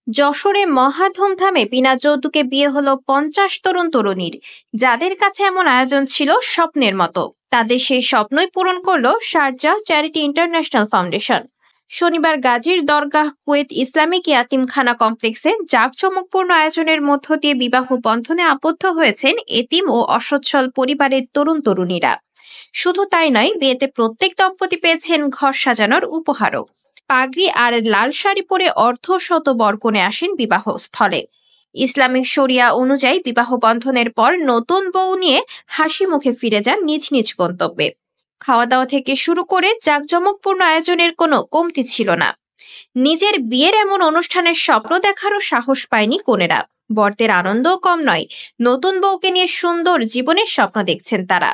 যশোরে মহা ধুমধামে বিনা যৌতুকে বিয়ে হলো 50 তরুণ তরুণীর। যাদের কাছে এমন আয়োজন ছিল স্বপ্নের মতো, তাদের সেই স্বপ্নই পূরণ করলো শারজাহ চ্যারিটি ইন্টারন্যাশনাল ফাউন্ডেশন। শনিবার গাজীর দরগাহ কুয়েত ইসলামিক ইয়াতিমখানা কমপ্লেক্সে জাঁকজমকপূর্ণ আয়োজনের মধ্য দিয়ে বিবাহ বন্ধনে আবদ্ধ হয়েছেন এতিম ও অসচ্ছল পরিবারের তরুণ তরুণীরা। শুধু তাই নয়, বিয়েতে প্রত্যেক দম্পতি পেয়েছেন ঘর সাজানোর উপহারও। পাগড়ি আর লাল শাড়ি পরে অর্ধশত বরকনে আসেন বিবাহ স্থলে। ইসলামিক শরিয়া অনুযায়ী বিবাহ বন্ধনের পর নতুন বউ নিয়ে হাসি মুখে ফিরে যান নিজ নিজ গন্তব্যে। খাওয়া দাওয়া থেকে শুরু করে জাঁকজমকপূর্ণ আয়োজনের কোনো কমতি ছিল না। নিজের বিয়ের এমন অনুষ্ঠানের স্বপ্ন দেখারও সাহস পায়নি কনেরা। বরদের আনন্দও কম নয়, নতুন বউকে নিয়ে সুন্দর জীবনের স্বপ্ন দেখছেন তারা।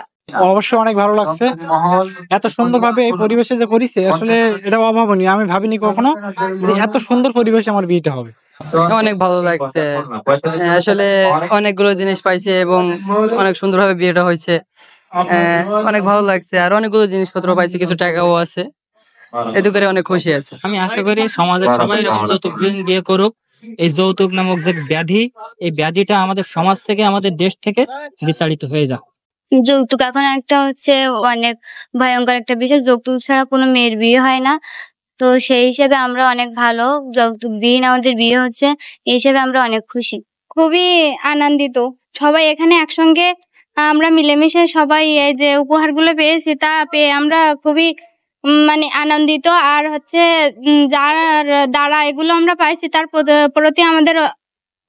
অবশ্যই অনেক ভালো লাগছে। এত সুন্দরভাবে এই পরিবেশে যে করেছে, আসলে এটা অভাবনীয়। আমি ভাবিনি কখনো যে এত সুন্দর পরিবেশে আমার বিয়েটা হবে। অনেক ভালো লাগছে, আসলে অনেকগুলো জিনিস পাইছে এবং অনেক সুন্দরভাবে বিয়েটা হয়েছে। অনেক ভালো লাগছে, আর অনেকগুলো জিনিসপত্র পাইছে, কিছু টাকাও আছে। এতে করে অনেক খুশি আছে। আমি আশা করি সমাজের সবাই যৌতুকবিহীন বিয়ে করুক। এই যৌতুক নামক যে ব্যাধি, এই ব্যাধিটা আমাদের সমাজ থেকে, আমাদের দেশ থেকে বিতাড়িত হয়ে যাক। যৌতুক এখন একটা অনেক ভয়ঙ্কর একটা বিষয়। যৌতুক ছাড়া কোনো মেয়ের বিয়ে হয় না। তো সেই হিসেবে আমরা অনেক ভালো, যৌতুকবিহীন আমাদের বিয়ে হচ্ছে, এই হিসেবে আমরা অনেক খুশি, খুবই আনন্দিত। সবাই এখানে একসঙ্গে আমরা মিলেমিশে সবাই এই যে উপহারগুলো পেয়েছি, তা পেয়ে আমরা খুবই আনন্দিত। আর যার দ্বারা এগুলো আমরা পাইছি, তার প্রতি আমাদের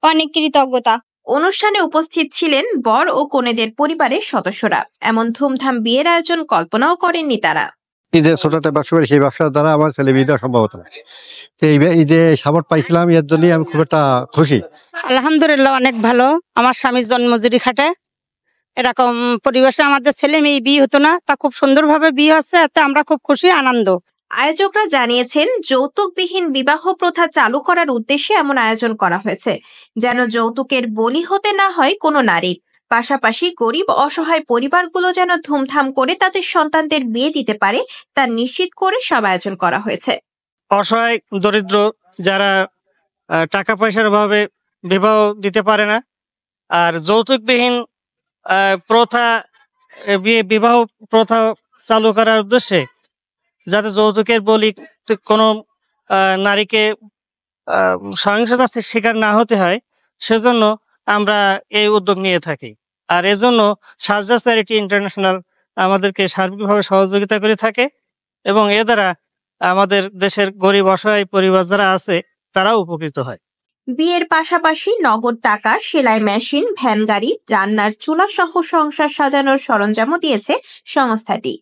অনেক কৃতজ্ঞতা। অনুষ্ঠানে উপস্থিত ছিলেন বর ও কনেদের পরিবারের সদস্যরা। এমন ধুমধাম বিয়ের আয়োজন কল্পনাও করেননি তারা। ঈদে ছোট একটা ব্যবসা করি, সেই ব্যবসার দ্বারা আমার ছেলে বিয়ে দেওয়ার সম্ভব হতো না। এই ঈদে সাপোর্ট পাইছিলাম, এর জন্যই আমি খুব একটা খুশি। আলহামদুলিল্লাহ, অনেক ভালো। আমার স্বামীর জন্মজুরি খাটে, এরকম পরিবেশে আমাদের ছেলে মেয়ে বিয়ে হতো না, তা খুব সুন্দরভাবে বিয়ে হচ্ছে, এতে আমরা খুব খুশি, আনন্দ। আয়োজকরা জানিয়েছেন, যৌতুকবিহীন বিবাহ প্রথা চালু করার উদ্দেশ্যে এমন আয়োজন করা হয়েছে যেন যৌতুকের বলি হতে না হয় কোনো নারীর। পাশাপাশি গরিব অসহায় পরিবারগুলো যেন ধুমধাম করে তাদের সন্তানদের বিয়ে দিতে পারে, তা নিশ্চিত করে সব আয়োজন করা হয়েছে। অসহায় দরিদ্র যারা টাকা পয়সার অভাবে বিবাহ দিতে পারে না, আর যৌতুকবিহীন বিবাহ প্রথা চালু করার উদ্দেশ্যে যাতে যৌতুকের বলি কোনো নারীকে সহিংসতার শিকার না হতে হয়, সেজন্য আমরা এই উদ্যোগ নিয়ে থাকি। আর এজন্য শারজাহ চ্যারিটি ইন্টারন্যাশনাল আমাদেরকে সার্বিকভাবে সহযোগিতা করে থাকে, এবং এ দ্বারা আমাদের দেশের গরিব অসহায় পরিবার যারা আছে তারাও উপকৃত হয়। বিয়ের পাশাপাশি নগদ টাকা, সেলাই মেশিন, ভ্যান গাড়ি, রান্নার চুলা সহ সংসার সাজানোর সরঞ্জামও দিয়েছে সংস্থাটি।